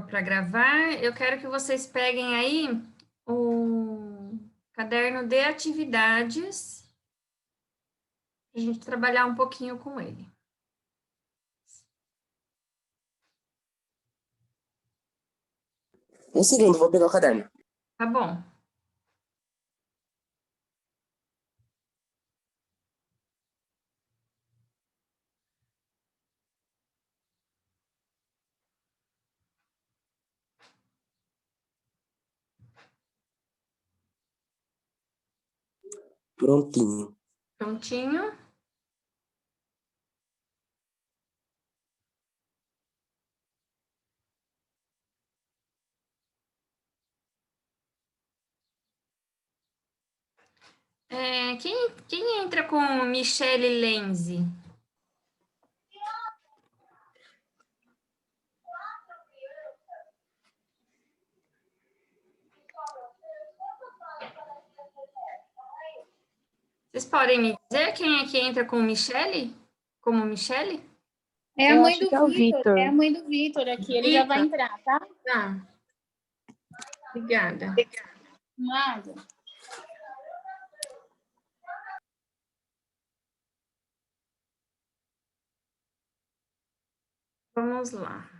para gravar, eu quero que vocês peguem aí o caderno de atividades, para a gente trabalhar um pouquinho com ele. Um segundo, vou pegar o caderno. Tá bom. Prontinho. Prontinho? Quem entra com Michele Lenzi? Vocês podem me dizer quem é que entra com Michele? Como Michele? É a Eu mãe acho do que é o Vitor. Vitor. É a mãe do Vitor aqui. Ele já vai entrar, tá? Tá. Obrigada. Nada. Vamos lá.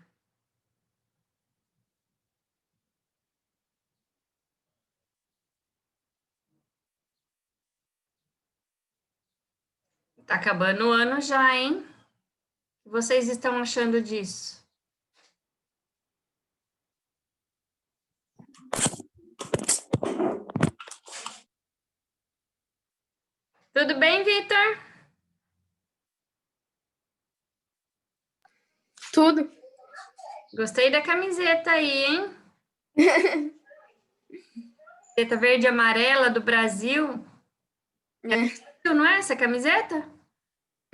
Tá acabando o ano já, hein? O que vocês estão achando disso? Tudo bem, Vitor? Tudo. Gostei da camiseta aí, hein? Camiseta verde e amarela do Brasil. Não é essa camiseta?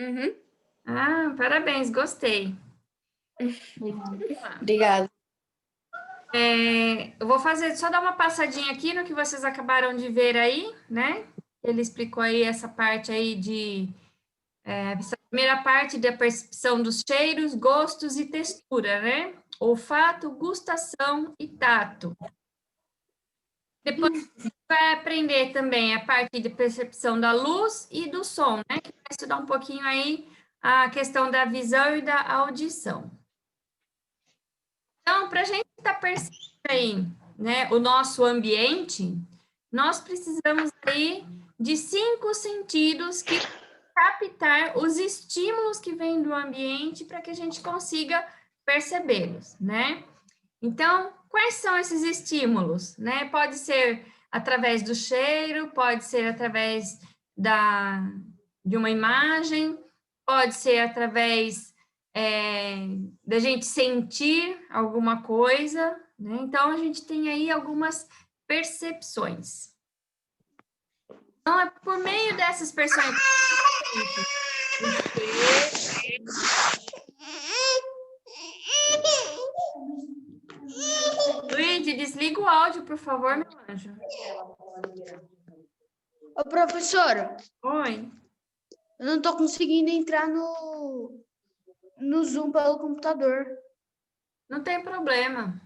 Uhum. Ah, parabéns, gostei. Obrigada. Eu vou fazer, só dar uma passadinha aqui no que vocês acabaram de ver aí, né? Ele explicou aí essa parte aí essa primeira parte da percepção dos cheiros, gostos e textura, né? Olfato, gustação e tato. Depois vai aprender também a parte de percepção da luz e do som, né? Que vai estudar um pouquinho aí a questão da visão e da audição. Então, para a gente estar percebendo aí, né, o nosso ambiente, nós precisamos aí de 5 sentidos que captar os estímulos que vêm do ambiente para que a gente consiga percebê-los, né? Então, quais são esses estímulos, né? Pode ser através do cheiro, pode ser através de uma imagem, pode ser através da gente sentir alguma coisa, né? Então, a gente tem aí algumas percepções. Então, é por meio dessas percepções. Luigi, desliga o áudio, por favor, meu anjo. Ô, professora, Oi. eu não tô conseguindo entrar no Zoom pelo computador. Não tem problema.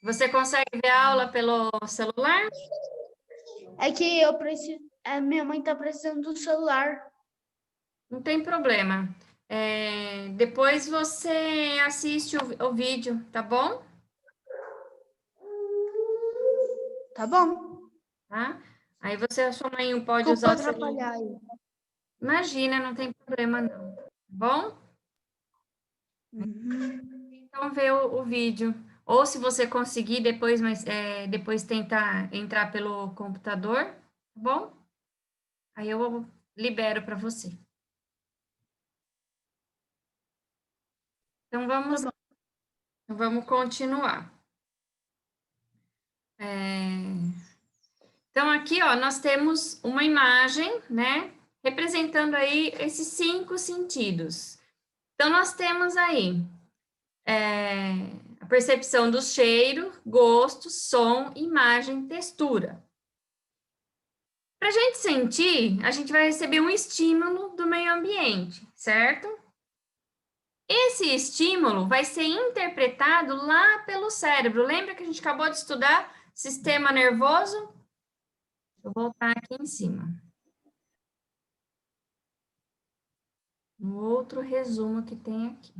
Você consegue ver a aula pelo celular? É que eu preciso. Minha mãe tá precisando do celular. Não tem problema. Depois você assiste o vídeo, tá bom? Tá bom? Tá? Aí a sua mãe pode Desculpa usar o celular. atrapalhar aí. Imagina, não tem problema não. Tá bom? Uhum. Então vê o vídeo. Ou se você conseguir depois, depois tentar entrar pelo computador, tá bom? Aí eu libero para você. Então vamos continuar. Então aqui, ó, nós temos uma imagem, né, representando aí esses 5 sentidos. Então nós temos aí a percepção do cheiro, gosto, som, imagem, textura. Para a gente sentir, a gente vai receber um estímulo do meio ambiente, certo? Esse estímulo vai ser interpretado lá pelo cérebro. Lembra que a gente acabou de estudar sistema nervoso? Vou voltar aqui em cima. Um outro resumo que tem aqui.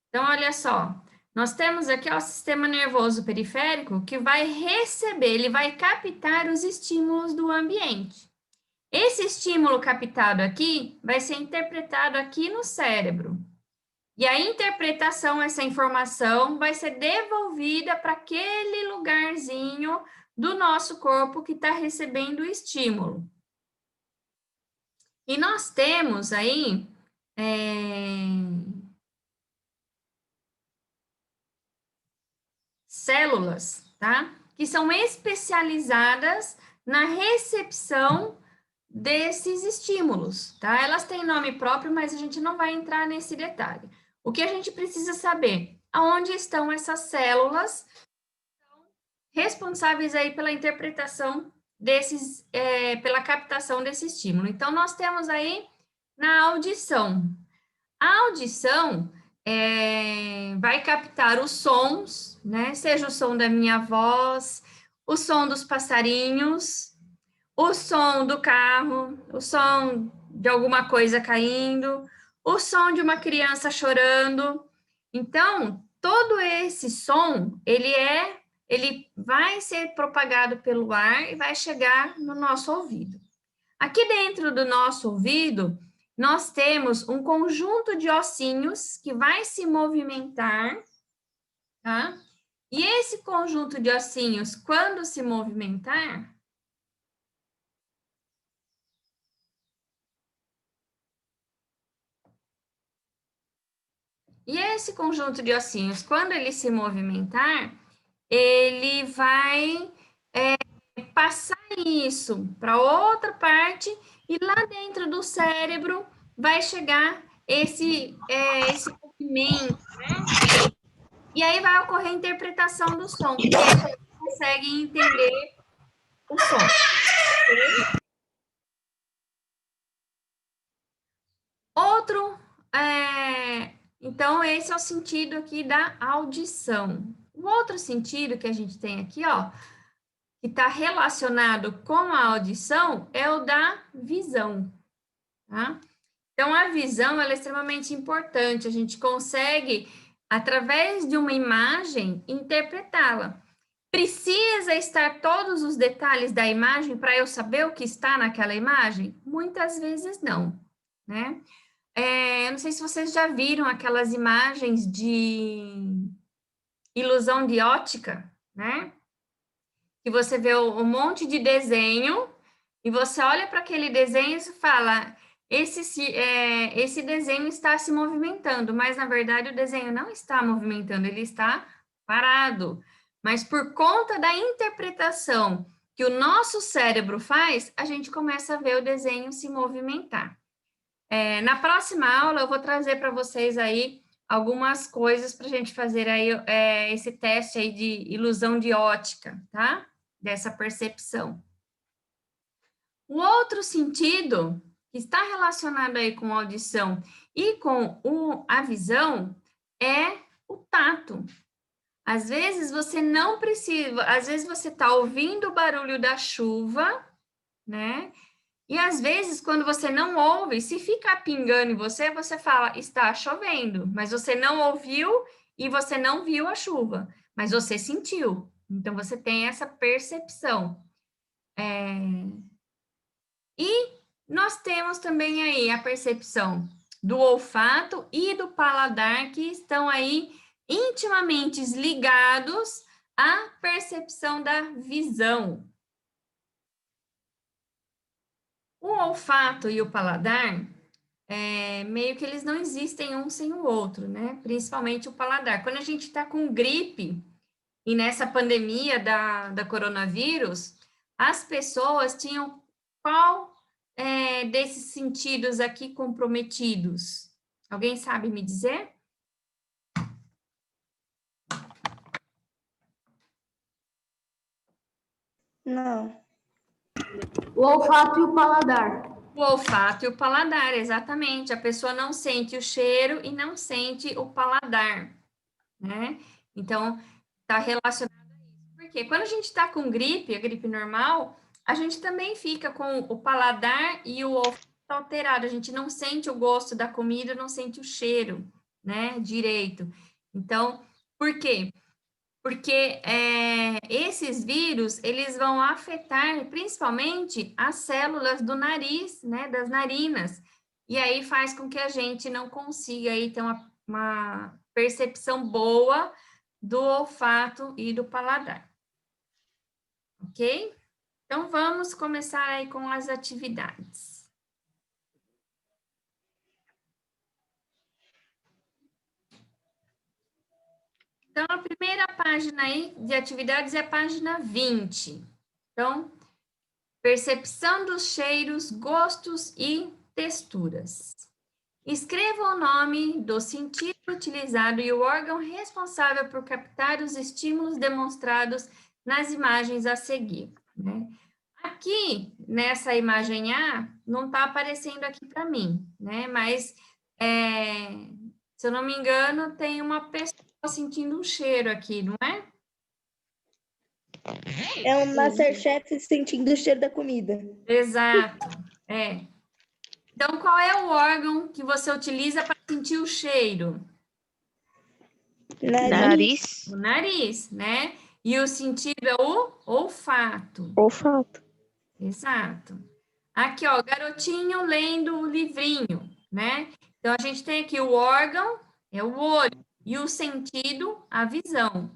Então, olha só. Nós temos aqui ó, o sistema nervoso periférico que vai receber, ele vai captar os estímulos do ambiente. Esse estímulo captado aqui vai ser interpretado aqui no cérebro. E a interpretação, essa informação, vai ser devolvida para aquele lugarzinho do nosso corpo que está recebendo o estímulo. E nós temos aí células, tá? Que são especializadas na recepção desses estímulos, tá? Elas têm nome próprio, mas a gente não vai entrar nesse detalhe. O que a gente precisa saber? Aonde estão essas células responsáveis aí pela interpretação desses, pela captação desse estímulo. Então, nós temos aí na audição. A audição vai captar os sons, né? Seja o som da minha voz, o som dos passarinhos, o som do carro, o som de alguma coisa caindo, o som de uma criança chorando. Então, todo esse som, ele vai ser propagado pelo ar e vai chegar no nosso ouvido. Aqui dentro do nosso ouvido, nós temos um conjunto de ossinhos que vai se movimentar, tá? E esse conjunto de ossinhos, quando se movimentar, quando ele se movimentar, ele vai passar isso para outra parte e lá dentro do cérebro vai chegar esse movimento, né? E aí vai ocorrer a interpretação do som, e aí você consegue entender o som. Outro, então esse é o sentido aqui da audição. O outro sentido que a gente tem aqui, ó, que está relacionado com a audição é o da visão, tá? Então, a visão, ela é extremamente importante, a gente consegue, através de uma imagem, interpretá-la. Precisa estar todos os detalhes da imagem para eu saber o que está naquela imagem? Muitas vezes não, né? Eu não sei se vocês já viram aquelas imagens de ilusão de ótica, né? Que você vê um monte de desenho e você olha para aquele desenho e fala, esse desenho está se movimentando, mas na verdade o desenho não está movimentando, ele está parado. Mas por conta da interpretação que o nosso cérebro faz, a gente começa a ver o desenho se movimentar. Na próxima aula eu vou trazer para vocês aí algumas coisas para a gente fazer aí esse teste aí de ilusão de ótica, tá? Dessa percepção. O outro sentido que está relacionado aí com a audição e com a visão é o tato. Às vezes você não precisa, às vezes você está ouvindo o barulho da chuva, né? E às vezes, quando você não ouve, se ficar pingando em você, você fala, está chovendo, mas você não ouviu e você não viu a chuva, mas você sentiu. Então, você tem essa percepção. E nós temos também aí a percepção do olfato e do paladar, que estão aí intimamente ligados à percepção da visão. O olfato e o paladar, meio que eles não existem um sem o outro, né? Principalmente o paladar. Quando a gente está com gripe, e nessa pandemia da coronavírus, as pessoas tinham qual desses sentidos aqui comprometidos? Alguém sabe me dizer? Não. O olfato e o paladar. O olfato e o paladar, exatamente. A pessoa não sente o cheiro e não sente o paladar, né? Então, está relacionado a isso. Porque quando a gente está com gripe, a gripe normal, a gente também fica com o paladar e o olfato alterado. A gente não sente o gosto da comida, não sente o cheiro, né? Direito. Então, por quê? Porque esses vírus, eles vão afetar principalmente as células do nariz, né, das narinas, e aí faz com que a gente não consiga aí ter uma percepção boa do olfato e do paladar. Ok? Então, vamos começar aí com as atividades. Então, a primeira página aí de atividades é a página 20. Então, percepção dos cheiros, gostos e texturas. Escreva o nome do sentido utilizado e o órgão responsável por captar os estímulos demonstrados nas imagens a seguir, né? Aqui, nessa imagem A, não está aparecendo aqui para mim, né? Mas, se eu não me engano, tem uma pessoa sentindo um cheiro aqui, não é? É um Masterchef sentindo o cheiro da comida. Exato, é. Então, qual é o órgão que você utiliza para sentir o cheiro? Nariz. O nariz, né? E o sentido é o olfato. Olfato. Exato. Aqui, ó, garotinho lendo o livrinho, né? Então, a gente tem aqui o órgão, é o olho, e o sentido, a visão.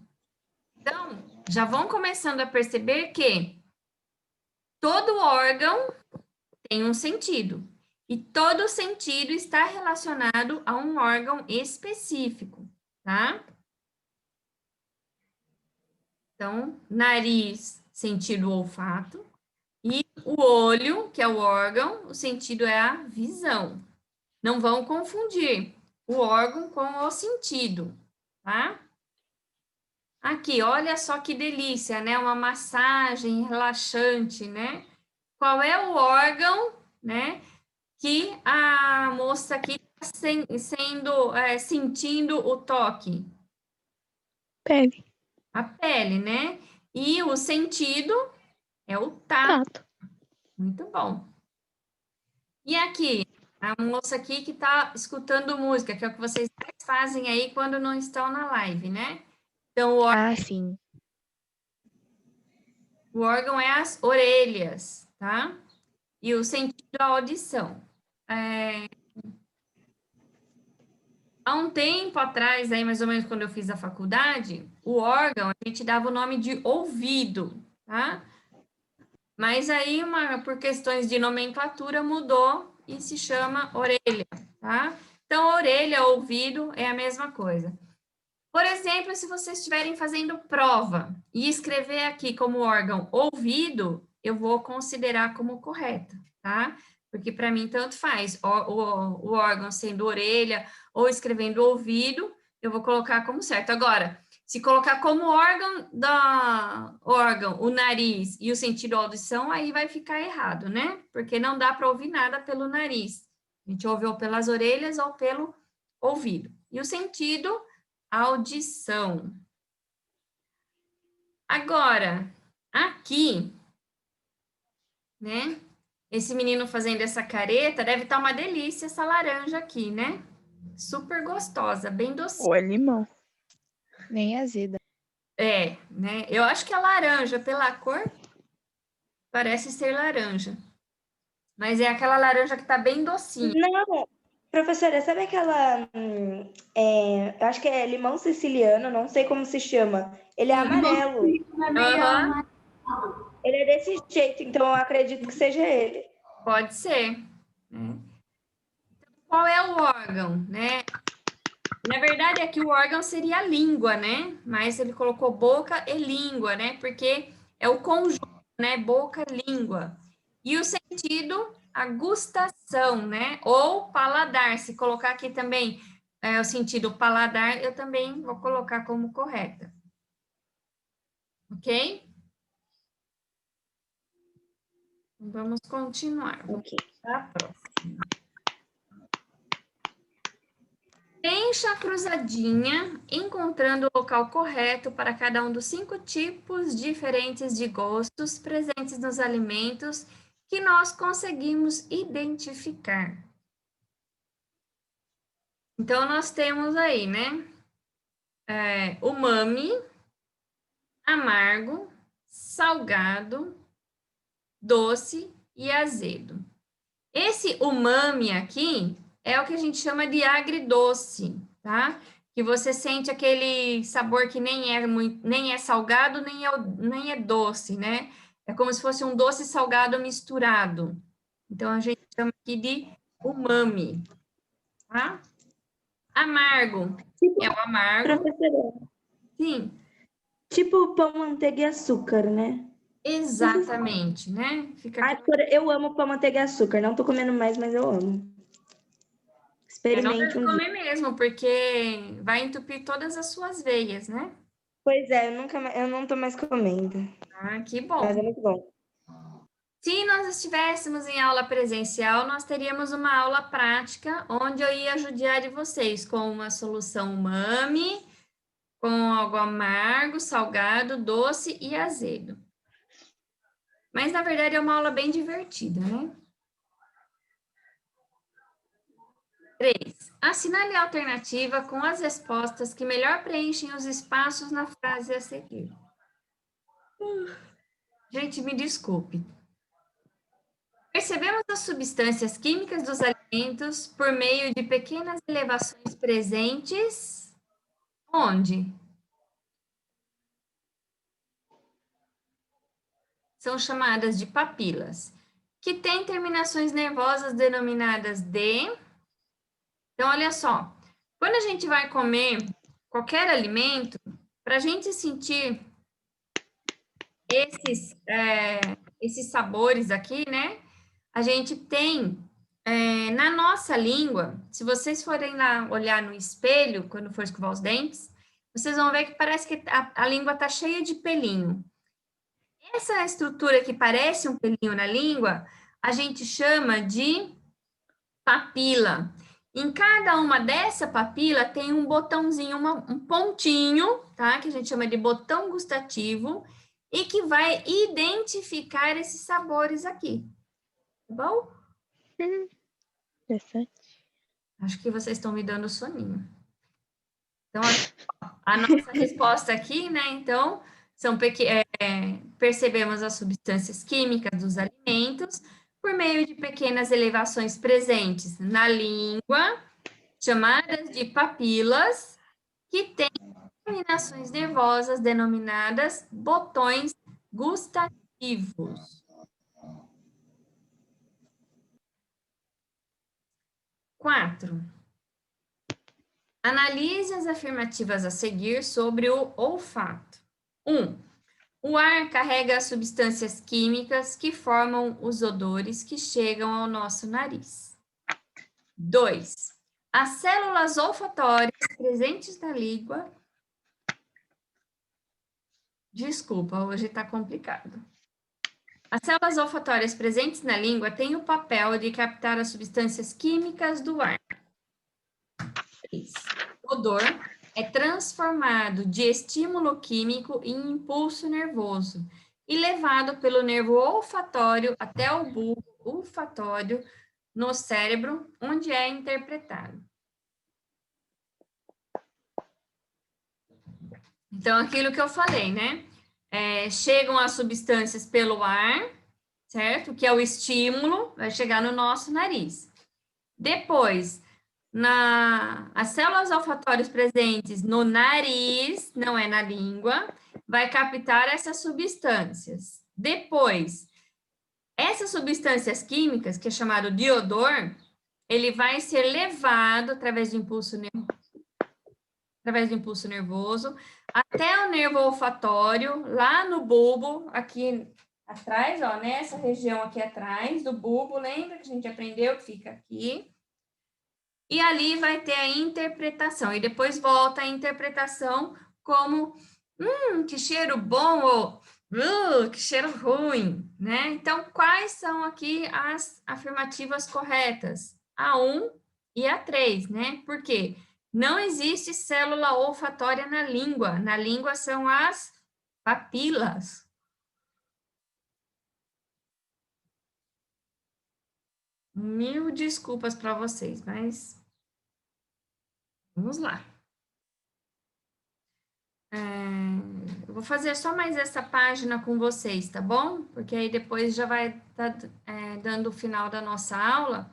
Então, já vão começando a perceber que todo órgão tem um sentido. E todo sentido está relacionado a um órgão específico, tá? Então, nariz, sentido olfato. E o olho, que é o órgão, o sentido é a visão. Não vão confundir o órgão com o sentido, tá? Aqui, olha só que delícia, né? Uma massagem relaxante, né? Qual é o órgão, né? Que a moça aqui está sentindo o toque? Pele. A pele, né? E o sentido é o tato. Tato. Muito bom. E aqui, a moça aqui que está escutando música, que é o que vocês fazem aí quando não estão na live, né? Então, Sim. o órgão é as orelhas, tá? E o sentido é a audição. Há um tempo atrás, aí mais ou menos quando eu fiz a faculdade, o órgão a gente dava o nome de ouvido, tá? Mas aí, por questões de nomenclatura, mudou e se chama orelha, tá? Então, orelha, ouvido é a mesma coisa. Por exemplo, se vocês estiverem fazendo prova e escrever aqui como órgão ouvido, eu vou considerar como correta, tá? Porque para mim tanto faz, o órgão sendo orelha ou escrevendo ouvido, eu vou colocar como certo. Agora, se colocar como órgão o nariz e o sentido audição, aí vai ficar errado, né? Porque não dá para ouvir nada pelo nariz. A gente ouve ou pelas orelhas ou pelo ouvido. E o sentido, audição. Agora, aqui, né? Esse menino fazendo essa careta, deve estar uma delícia essa laranja aqui, né? Super gostosa, bem docinha. Ou é limão. Nem azeda. É, né? Eu acho que é laranja, pela cor, parece ser laranja. Mas é aquela laranja que tá bem docinha. Não, professora, sabe aquela. Eu acho que é limão siciliano, não sei como se chama. Ele é amarelo. Aham, Ele é desse jeito, então eu acredito que seja ele. pode ser. Né? Qual é o órgão, né? Na verdade, aqui o órgão seria a língua, né? Mas ele colocou boca e língua, né? Porque é o conjunto, né? Boca, língua. E o sentido, a gustação, né? Ou paladar. Se colocar aqui também o sentido paladar, eu também vou colocar como correta. Ok? Vamos continuar. Ok. a próxima. Preencha a cruzadinha, encontrando o local correto para cada um dos 5 tipos diferentes de gostos presentes nos alimentos que nós conseguimos identificar. Então, nós temos aí, né? Umami, amargo, salgado, doce e azedo. Esse umami aqui é o que a gente chama de agridoce, tá? Que você sente aquele sabor que nem é salgado, nem é doce, né? É como se fosse um doce e salgado misturado. Então, a gente chama aqui de umami, tá? Amargo é o amargo. Professora, Sim, tipo pão, manteiga e açúcar, né? exatamente, né? Fica Ai, eu amo pão, manteiga e açúcar. Não tô comendo mais, mas eu amo. não Experimente deve um dia. comer mesmo, porque vai entupir todas as suas veias, né? Pois é, eu não tô mais comendo. Ah, que bom. Mas é muito bom. Se nós estivéssemos em aula presencial, nós teríamos uma aula prática, onde eu ia judiar de vocês com uma solução umami, com algo amargo, salgado, doce e azedo. Mas, na verdade, é uma aula bem divertida, né? 3. Assinale a alternativa com as respostas que melhor preenchem os espaços na frase a seguir. Gente, me desculpe. Percebemos as substâncias químicas dos alimentos por meio de pequenas elevações presentes. Onde? São chamadas de papilas, que têm terminações nervosas denominadas de... Então, olha só. Quando a gente vai comer qualquer alimento, para a gente sentir esses sabores aqui, né? A gente tem na nossa língua, se vocês forem lá olhar no espelho, quando for escovar os dentes, vocês vão ver que parece que a língua está cheia de pelinho. Essa estrutura que parece um pelinho na língua, a gente chama de papila. Em cada uma dessa papila tem um botãozinho, um pontinho, tá? Que a gente chama de botão gustativo, e que vai identificar esses sabores aqui. Tá bom? Interessante. Acho que vocês estão me dando soninho. Então, a nossa resposta aqui, né? Então, percebemos as substâncias químicas dos alimentos por meio de pequenas elevações presentes na língua, chamadas de papilas, que têm terminações nervosas denominadas botões gustativos. 4. Analise as afirmativas a seguir sobre o olfato. 1. O ar carrega as substâncias químicas que formam os odores que chegam ao nosso nariz. 2. As células olfatórias presentes na língua... Desculpa, hoje está complicado. As células olfatórias presentes na língua têm o papel de captar as substâncias químicas do ar. 3. O odor é transformado de estímulo químico em impulso nervoso e levado pelo nervo olfatório até o bulbo olfatório no cérebro, onde é interpretado. Então, aquilo que eu falei, né? Chegam as substâncias pelo ar, certo? Que é o estímulo, vai chegar no nosso nariz. Depois, as células olfatórias presentes no nariz, não é na língua, vai captar essas substâncias. Depois, essas substâncias químicas, que é chamado de odor, ele vai ser levado através do impulso nervoso até o nervo olfatório, lá no bulbo, aqui atrás, ó, nessa região aqui atrás do bulbo, lembra que a gente aprendeu que fica aqui? E ali vai ter a interpretação, e depois volta a interpretação como, que cheiro bom, ou Que cheiro ruim, né? Então, quais são aqui as afirmativas corretas? A 1 e a 3, né? Por quê? Não existe célula olfatória na língua. Na língua são as papilas. Mil desculpas para vocês, mas vamos lá. Eu vou fazer só mais essa página com vocês, tá bom? Porque aí depois já vai estar dando o final da nossa aula.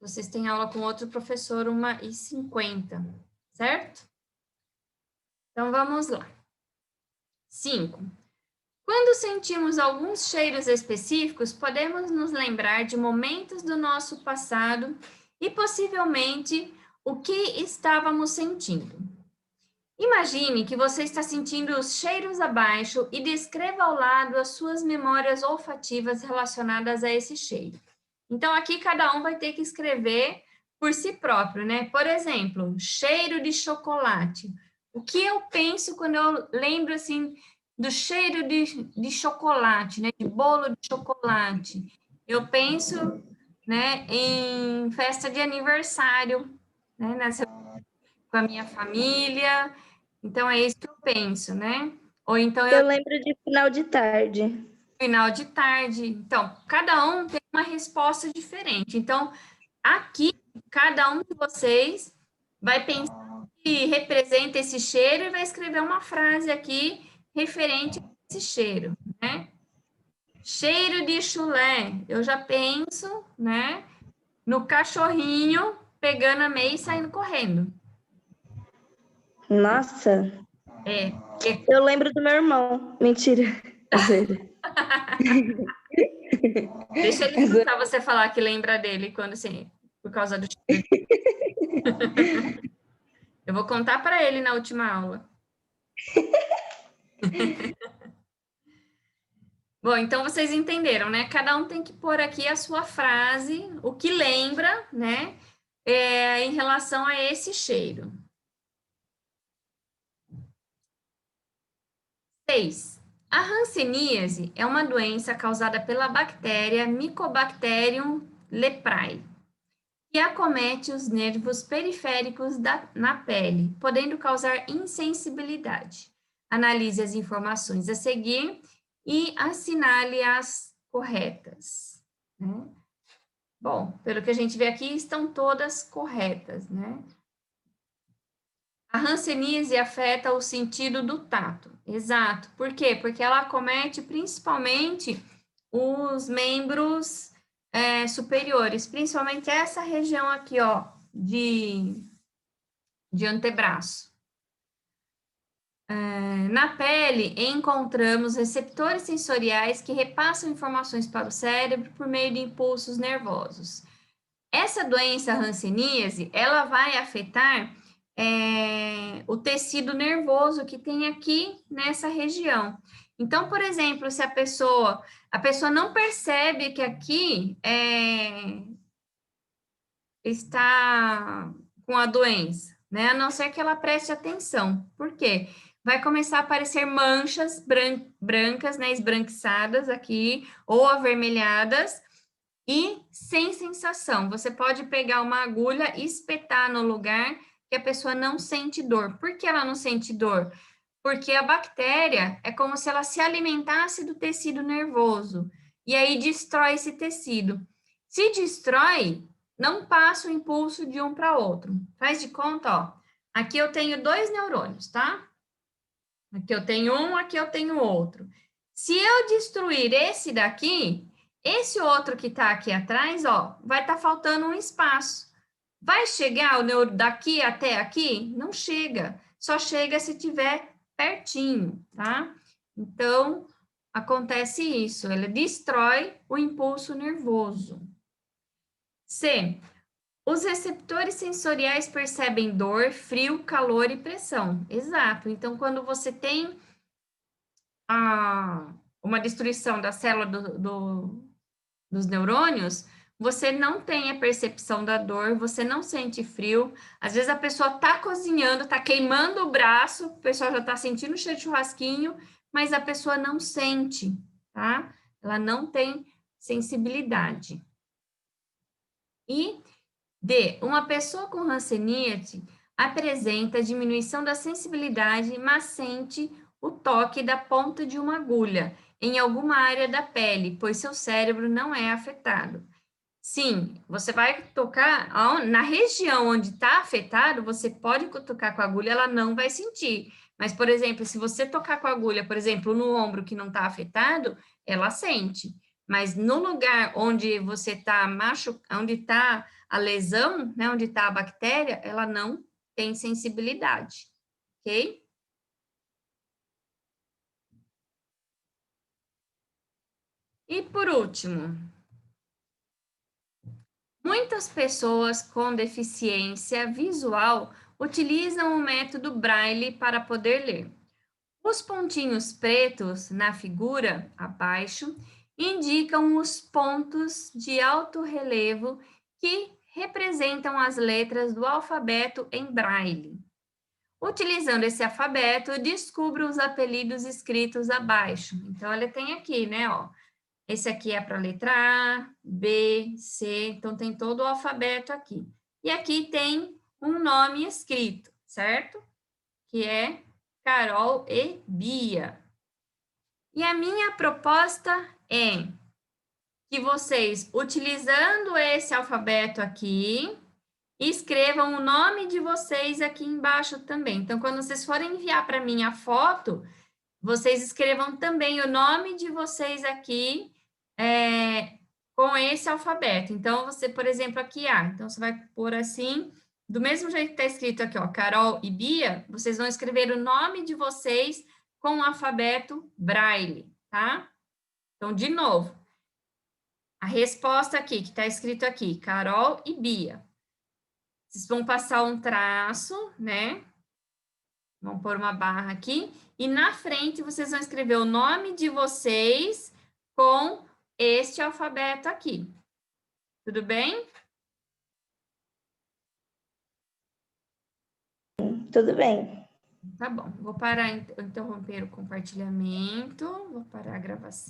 Vocês têm aula com outro professor, 1h50, certo? Então, vamos lá. 5. Quando sentimos alguns cheiros específicos, podemos nos lembrar de momentos do nosso passado e, possivelmente, o que estávamos sentindo. Imagine que você está sentindo os cheiros abaixo e descreva ao lado as suas memórias olfativas relacionadas a esse cheiro. Então, aqui cada um vai ter que escrever por si próprio, né? Por exemplo, cheiro de chocolate. O que eu penso quando eu lembro, assim, do cheiro de chocolate, né? De bolo de chocolate. Eu penso, né, em festa de aniversário, né? Com a minha família. Então, é isso que eu penso, né? Ou então, Eu lembro de final de tarde. final de tarde. Então, cada um tem uma resposta diferente. Então, aqui, cada um de vocês vai pensar que representa esse cheiro e vai escrever uma frase aqui referente a esse cheiro, né? Cheiro de chulé. Eu já penso, né, no cachorrinho pegando a meia e saindo correndo. Nossa, É, eu lembro do meu irmão. Mentira. deixa ele escutar você falar que lembra dele quando assim, por causa do cheiro. Eu vou contar para ele na última aula. Bom, então vocês entenderam, né? Cada um tem que pôr aqui a sua frase, o que lembra, né? Em relação a esse cheiro. 6. A hanseníase é uma doença causada pela bactéria Mycobacterium leprae, que acomete os nervos periféricos na pele, podendo causar insensibilidade. Analise as informações a seguir e assinale as corretas, né? Bom, pelo que a gente vê aqui, estão todas corretas, né? A hanseníase afeta o sentido do tato. Exato. Por quê? Porque ela acomete principalmente os membros superiores, principalmente essa região aqui, ó, de antebraço. Na pele, encontramos receptores sensoriais que repassam informações para o cérebro por meio de impulsos nervosos. Essa doença hanseníase, ela vai afetar o tecido nervoso que tem aqui nessa região. Então, por exemplo, se a pessoa não percebe que aqui está com a doença, né? A não ser que ela preste atenção. Por quê? Vai começar a aparecer manchas brancas, né, esbranquiçadas aqui, ou avermelhadas, e sem sensação. Você pode pegar uma agulha e espetar no lugar que a pessoa não sente dor. Por que ela não sente dor? Porque a bactéria é como se ela se alimentasse do tecido nervoso, e aí destrói esse tecido. Se destrói, não passa o impulso de um para outro. Faz de conta, ó. Aqui eu tenho 2 neurônios, tá? Aqui eu tenho um, aqui eu tenho outro. Se eu destruir esse daqui, esse outro que está aqui atrás, ó, vai estar faltando um espaço. Vai chegar o neurônio daqui até aqui? Não chega. Só chega se tiver pertinho, tá? Então, acontece isso. Ele destrói o impulso nervoso. C. Os receptores sensoriais percebem dor, frio, calor e pressão. Exato. Então, quando você tem uma destruição da célula dos neurônios, você não tem a percepção da dor, você não sente frio. Às vezes a pessoa está cozinhando, está queimando o braço, a pessoa já está sentindo o cheiro de churrasquinho, mas a pessoa não sente, tá? Ela não tem sensibilidade. E D, uma pessoa com hanseníase apresenta diminuição da sensibilidade, mas sente o toque da ponta de uma agulha em alguma área da pele, pois seu cérebro não é afetado. Sim, você vai tocar na região onde está afetado, você pode tocar com a agulha, ela não vai sentir. Mas, por exemplo, se você tocar com a agulha, por exemplo, no ombro que não está afetado, ela sente. Mas no lugar onde você está onde está a lesão, né, onde está a bactéria, ela não tem sensibilidade, ok? E por último, muitas pessoas com deficiência visual utilizam o método Braille para poder ler. Os pontinhos pretos na figura abaixo indicam os pontos de alto relevo que representam as letras do alfabeto em Braille. Utilizando esse alfabeto, descubra os apelidos escritos abaixo. Então, ele tem aqui, né, ó. Esse aqui é para a letra A, B, C, então tem todo o alfabeto aqui. E aqui tem um nome escrito, certo? Que é Carol e Bia. E a minha proposta é que vocês, utilizando esse alfabeto aqui, escrevam o nome de vocês aqui embaixo também. Então, quando vocês forem enviar para mim a foto, vocês escrevam também o nome de vocês aqui com esse alfabeto. Então, você, por exemplo, aqui A. Então, você vai pôr assim, do mesmo jeito que está escrito aqui, ó, Carol e Bia, vocês vão escrever o nome de vocês com o alfabeto Braille, tá? Então, de novo, a resposta aqui, que está escrito aqui, Carol e Bia. Vocês vão passar um traço, né? Vão pôr uma barra aqui. E na frente, vocês vão escrever o nome de vocês com este alfabeto aqui. Tudo bem? Tudo bem. Tá bom. Vou parar, interromper o compartilhamento. Vou parar a gravação.